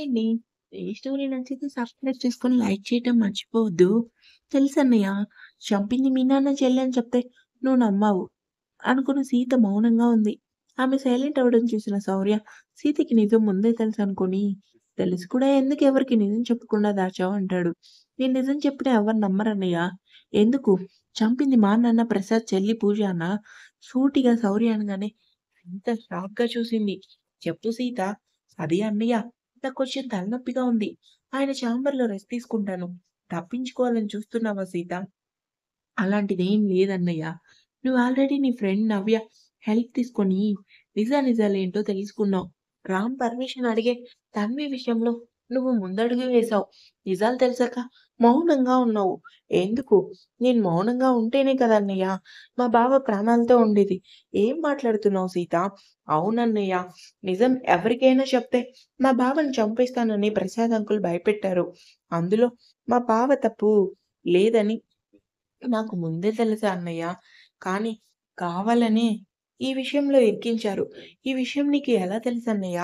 అండి. ఏ స్టోరీ నచ్చితే సబ్స్క్రైబ్ చేసుకొని లైక్ చేయటం మర్చిపోవద్దు. తెలుసన్నయ్య, చంపింది మీ నాన్న చెల్లి అని చెప్తే నువ్వు నమ్మవు అనుకున్న సీత మౌనంగా ఉంది. ఆమె సైలెంట్ అవ్వడం చూసిన శౌర్య, సీతకి నిజం ముందే తెలుసనుకోని, తెలిసి కూడా ఎందుకు ఎవరికీ నిజం చెప్పకుండా దాచావు అంటాడు. నేను నిజం చెప్పినా ఎవరు నమ్మరన్నయ్య. ఎందుకు? చంపింది మా నాన్న ప్రసాద్ చెల్లి పూజ అన్నా? సూటిగా శౌర్య అనగానే సీత షాక్‌గా చూసింది. చెప్పు సీత. అది అన్నయ్య, నాకు కొంచెం తలనొప్పిగా ఉంది. ఆయన ఛాంబర్‌లో రెస్ట్ తీసుకుంటాను. తప్పించుకోవాలని చూస్తున్నావా సీత? అలాంటిదేం లేదన్నయ్య. నువ్వు ఆల్రెడీ నీ ఫ్రెండ్ నవ్య హెల్ప్ తీసుకొని నిజానిజాలేంటో తెలుసుకున్నావు. రామ్ పర్మిషన్ అడిగే తన్వి విషయంలో నువ్వు ముందడుగు వేశావు. నిజాలు తెలిసాక మౌనంగా ఉన్నావు. ఎందుకు? నేను మౌనంగా ఉంటేనే కదా అన్నయ్య మా బావ ప్రాణాలతో ఉండేది. ఏం మాట్లాడుతున్నావు సీత? అవునన్నయ్య. నిజం ఎవరికైనా చెప్తే మా బావని చంపేస్తానని ప్రసాద్ అంకుల్ భయపెట్టారు. అందులో మా బావ తప్పు లేదని నాకు ముందే తెలుసా అన్నయ్య. కానీ కావాలనే ఈ విషయంలో ఇరికించారు. ఈ విషయం నీకు ఎలా తెలుసన్నయ్య?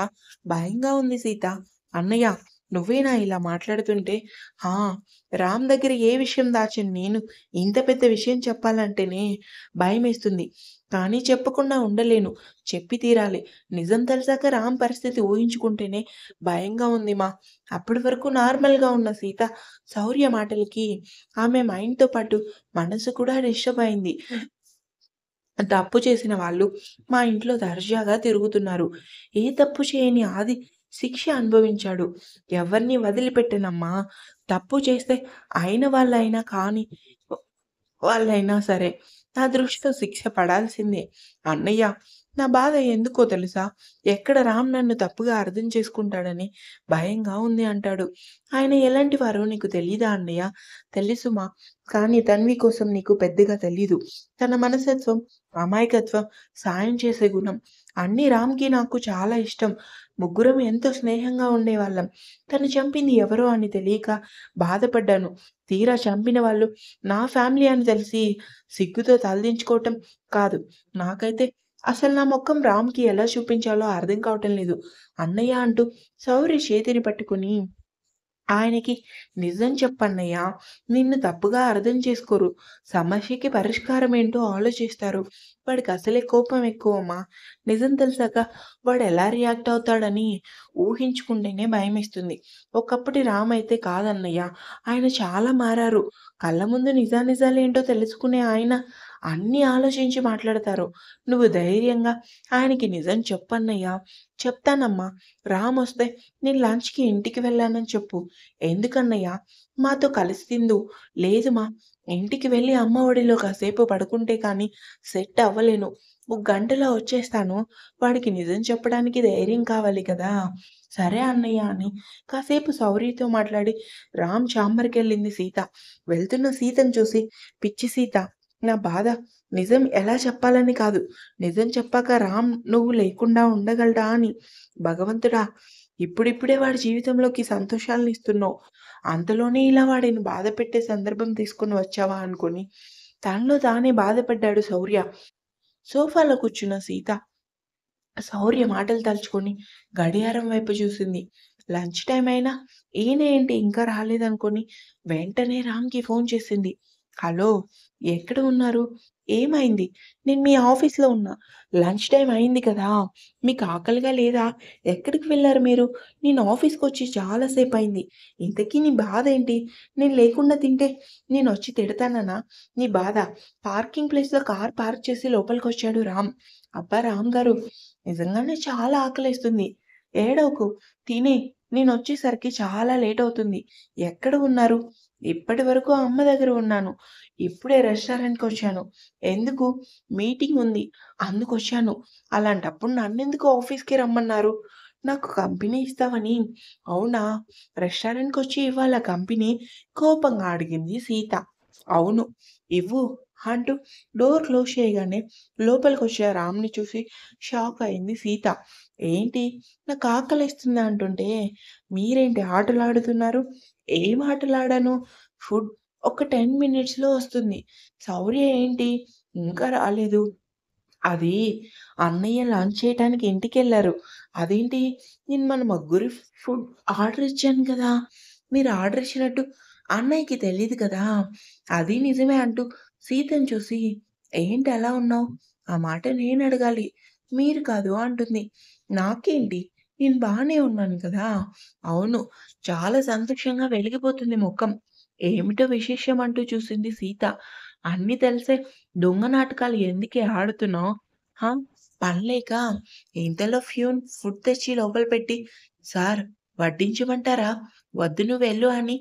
భయంగా ఉంది సీత. అన్నయ్య, నువ్వేనా ఇలా మాట్లాడుతుంటే? ఆ! రామ్ దగ్గర ఏ విషయం దాచను నేను. ఇంత పెద్ద విషయం చెప్పాలంటేనే భయమేస్తుంది. కానీ చెప్పకుండా ఉండలేను. చెప్పి తీరాలి. నిజం తెలిసాక రామ్ పరిస్థితి ఊహించుకుంటేనే భయంగా ఉంది మా. అప్పటి వరకు నార్మల్‌గా ఉన్న సీత శౌర్య మాటలకి ఆమె మైండ్‌తో పాటు మనసు కూడా డిస్టర్బ్ అయింది. తప్పు చేసిన వాళ్ళు మా ఇంట్లో దర్జాగా తిరుగుతున్నారు. ఏ తప్పు చేయని ఆది శిక్ష అనుభవించాడు. ఎవరిని వదిలిపెట్టనమ్మా. తప్పు చేస్తే అయిన వాళ్ళైనా కాని వాళ్ళైనా సరే నా దృష్టిలో శిక్ష పడాల్సిందే. అన్నయ్య, నా బాధ ఎందుకో తెలుసా? ఎక్కడ రామ్ నన్ను తప్పుగా అర్థం చేసుకుంటాడని భయంగా ఉంది అంటాడు. ఆయన ఎలాంటి వారో నీకు తెలీదా అన్నయ్య? తెలుసుమా. కానీ తన్వి కోసం నీకు పెద్దగా తెలీదు. తన మనస్తత్వం, అమాయకత్వం, సాయం చేసే గుణం అన్నీ రామ్‌కి నాకు చాలా ఇష్టం. ముగ్గురం ఎంతో స్నేహంగా ఉండేవాళ్ళం. తను చంపింది ఎవరో అని తెలియక బాధపడ్డాను. తీరా చంపిన వాళ్ళు నా ఫ్యామిలీ అని తెలిసి సిగ్గుతో తలదించుకోవటం కాదు. నాకైతే అసలు నా మొఖం రామ్‌కి ఎలా చూపించాలో అర్థం కావటం లేదు. అన్నయ్య అంటూ శౌర్య చేతిని పట్టుకొని ఆయనకి నిజం చెప్పన్నయ్య. నిన్ను తప్పుగా అర్థం చేసుకోరు. సమస్యకి పరిష్కారం ఏంటో ఆలోచిస్తారు. వాడికి అసలే కోపం ఎక్కువమ్మా. నిజం తెలిసాక వాడు ఎలా రియాక్ట్ అవుతాడని ఊహించుకుంటేనే భయమేస్తుంది. ఒకప్పటి రామ్ అయితే కాదన్నయ్య. ఆయన చాలా మారారు. కళ్ళ ముందు నిజానిజాలేంటో తెలుసుకునే ఆయన అన్నీ ఆలోచించి మాట్లాడతారు. నువ్వు ధైర్యంగా ఆయనకి నిజం చెప్పన్నయ్య. చెప్తానమ్మా. రామొస్తే నేను లంచ్‌కి ఇంటికి వెళ్ళానని చెప్పు. ఎందుకన్నయ్య? మాతో కలిసి తిందువు. లేదు మా, ఇంటికి వెళ్ళి అమ్మ ఒడిలో కాసేపు పడుకుంటే కానీ సెట్ అవ్వలేను. ఒక గంటలో వచ్చేస్తాను. వాడికి నిజం చెప్పడానికి ధైర్యం కావాలి కదా! సరే అన్నయ్య అని కాసేపు శౌర్యతో మాట్లాడి రామ్ ఛాంబర్‌కెళ్ళింది సీత. వెళ్తున్న సీతను చూసి పిచ్చి సీత, నా బాధ నిజం ఎలా చెప్పాలని కాదు. నిజం చెప్పాక రామ్ నువ్వు లేకుండా ఉండగలడా అని. భగవంతుడా! ఇప్పుడిప్పుడే వాడి జీవితంలోకి సంతోషాలనిస్తున్నావు. అంతలోనే ఇలా వాడిని బాధపెట్టే సందర్భం తీసుకొని వచ్చావా అనుకోని తనలో తానే బాధపడ్డాడు శౌర్య. సోఫాలో కూర్చున్న సీత శౌర్య మాటలు తలుచుకొని గడియారం వైపు చూసింది. లంచ్ టైమ్ అయినా ఈయన ఏంటి ఇంకా రాలేదనుకోని వెంటనే రామ్‌కి ఫోన్ చేసింది. హలో! ఎక్కడ ఉన్నారు? ఏమైంది? నేను మీ ఆఫీస్‌లో ఉన్నా. లంచ్ టైమ్ అయింది కదా! మీకు ఆకలిగా లేదా? ఎక్కడికి వెళ్లారు మీరు? నేను ఆఫీస్‌కొచ్చి చాలా సేపయింది. ఇంతకీ నీ బాధేంటి? నేను లేకుండా తింటే నేనొచ్చి తిడతాననా? నీ బాధ. పార్కింగ్ ప్లేస్‌లో కార్ పార్క్ చేసి లోపలికొచ్చాడు రామ్. అబ్బా! రామ్ గారు, నిజంగానే చాలా ఆకలేస్తుంది. ఏడవకు. తినేయి. నేనొచ్చేసరికి చాలా లేటవుతుంది. ఎక్కడ ఉన్నారు? ఇప్పటి వరకు అమ్మ దగ్గర ఉన్నాను. ఇప్పుడే రెస్టారెంట్‌కొచ్చాను. ఎందుకు? మీటింగుంది. అందుకొచ్చాను. అలాంటప్పుడు నన్నెందుకు ఆఫీస్‌కి రమ్మన్నారు? నాకు కంపెనీ ఇస్తావని. అవునా? రెస్టారెంట్‌కొచ్చి ఇవ్వాలా కంపెనీ? కోపంగా అడిగింది సీత. అవును. ఇవ్వు అంటూ డోర్ క్లోజ్ చేయగానే లోపలికొచ్చే రామ్‌ని చూసి షాక్ అయింది సీత. ఏంటి? నాకు ఆకలేస్తుంది అంటుంటే మీరేంటి ఆటలాడుతున్నారు? ఏం ఆటలాడాను? ఫుడ్ ఒక 10 మినిట్స్‌లో వస్తుంది. శౌర్య ఏంటి ఇంకా రాలేదు? అది అన్నయ్య లంచ్ చేయటానికి ఇంటికెళ్లారు. అదేంటి నేను మన ముగ్గురి ఫుడ్ ఆర్డర్ ఇచ్చాను కదా! మీరు ఆర్డర్ ఇచ్చినట్టు అన్నయ్యకి తెలీదు కదా! అది నిజమే అంటూ సీతను చూసి ఏంటి అలా ఉన్నావు? ఆ మాట నేనడగాలి. మీరు కాదు అంటుంది. నాకేంటి? నేను బానే ఉన్నాను కదా! అవును. చాలా సంతోషంగా వెలిగిపోతుంది మొఖం. ఏమిటో విశేషం అంటూ చూసింది సీత. అన్నీ తెలిసే దొంగ నాటకాలు ఎందుకే ఆడుతున్నావు? హా! పనిలేక ఇంతలో ఫుడ్ తెచ్చి లోపల పెట్టి, సార్ వడ్డించమంటారా? వద్దు నువ్వెళ్ళు అని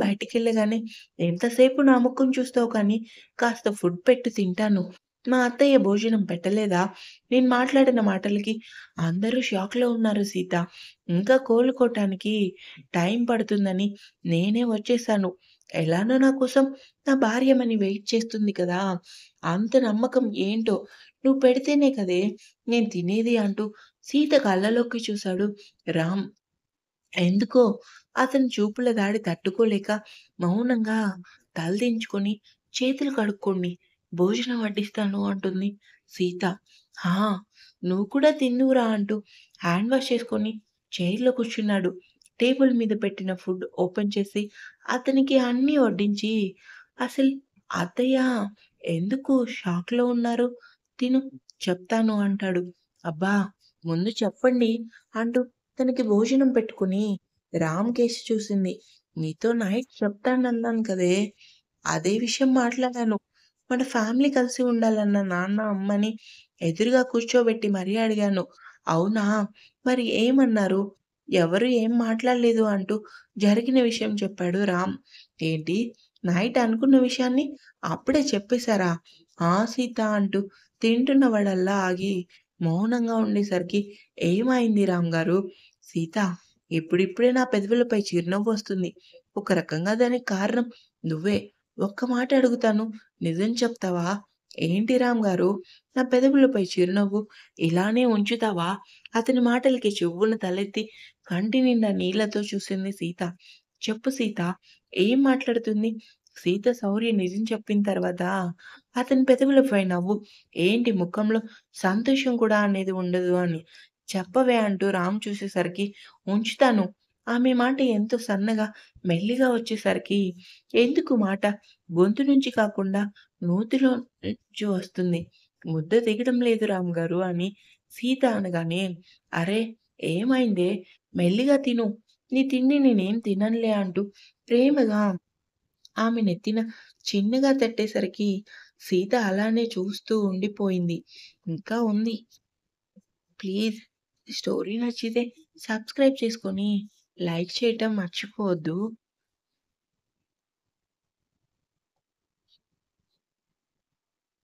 బయటికెళ్ళగానే, ఎంతసేపు నా ముఖం చూస్తావు కానీ, కాస్త ఫుడ్ పెట్టు తింటాను. మా అత్తయ్య భోజనం పెట్టలేదా? నేను మాట్లాడిన మాటలకి అందరూ షాక్‌లో ఉన్నారు సీత. ఇంకా కోలుకోటానికి టైం పడుతుందని నేనే వచ్చేసాను. ఎలానో నా కోసం నా భార్యమని వెయిట్ చేస్తుంది కదా! అంత నమ్మకం ఏంటో! నువ్వు పెడితేనే కదే నేను తినేది అంటూ సీత కళ్ళలోకి చూశాడు రామ్. ఎందుకో అతని చూపుల దాడి తట్టుకోలేక మౌనంగా తలదించుకొని, "చేతులు కడుక్కోండి. భోజనం వడ్డిస్తాను" అంటుంది సీత. "ఆ! నువ్వు కూడా తిందువురా" అంటూ హ్యాండ్ వాష్ చేసుకొని చైర్‌లో కూర్చున్నాడు. టేబుల్ మీద పెట్టిన ఫుడ్ ఓపెన్ చేసి అతనికి అన్నీ వడ్డించి, "అసలు అత్తయ్య ఎందుకు షాక్‌లో ఉన్నారు? తిను చెప్తాను" అంటాడు. "అబ్బా! ముందు చెప్పండి" అంటూ తనకి భోజనం పెట్టుకొని రామ్ కేసి చూసింది. "నీతో నైట్ చెప్తానన్నాను కదే! అదే విషయం మాట్లాడాను. మన ఫ్యామిలీ కలిసి ఉండాలన్న నాన్న, అమ్మని ఎదురుగా కూర్చోబెట్టి మరీ అడిగాను. అవునా? మరి ఏమన్నారు? ఎవరు ఏం మాట్లాడలేదు" అంటూ జరిగిన విషయం చెప్పాడు రామ్. "ఏంటి? నైట్ అనుకున్న విషయాన్ని అప్పుడే చెప్పేసారా?" "ఆ! సీత" అంటూ తింటున్న వాడల్లా ఆగి మౌనంగా ఉండేసరికి "ఏమైంది రామ్ గారు?" "సీత ఇప్పుడిప్పుడే నా పెదవులపై చిరునవ్వొస్తుంది. ఒక రకంగా దానికి కారణం నువ్వే. ఒక్క మాట అడుగుతాను. నిజం చెప్తావా? ఏంటి రామ్ గారు నా పెదవులపై చిరునవ్వు ఇలానే ఉంచుతావా?" అతని మాటలకి చివ్వున తలెత్తి కంటి నిండా నీళ్లతో చూసింది సీత. "చెప్పు సీత ఏం మాట్లాడుతుంది?" సీత శౌర్య నిజం చెప్పిన తర్వాత అతని పెదవులపై నవ్వు. ఏంటి ముఖంలో సంతోషం కూడా అనేది ఉండదు అని. "చెప్పవే" అంటూ రామ్ చూసేసరికి ఉంచుతాను. ఆమె మాట ఎంతో సన్నగా, మెల్లిగా వచ్చేసరికి ఎందుకు మాట గొంతు నుంచి కాకుండా నూతిలో నుంచి వస్తుంది. "ముద్ద దిగడం లేదు రామ్‌గారు" అని సీత అనగానే, "అరె! ఏమైందే? మెల్లిగా తిను. నీ తిండి నేనేం తిననులే" అంటూ ప్రేమగా ఆమె నెత్తిన చిన్నగా తట్టేసరికి సీత అలానే చూస్తూ ఉండిపోయింది. ఇంకా ఉంది. ప్లీజ్ స్టోరీ నచ్చితే సబ్స్క్రైబ్ చేసుకొని లైక్ చేయటం మర్చిపోవద్దు.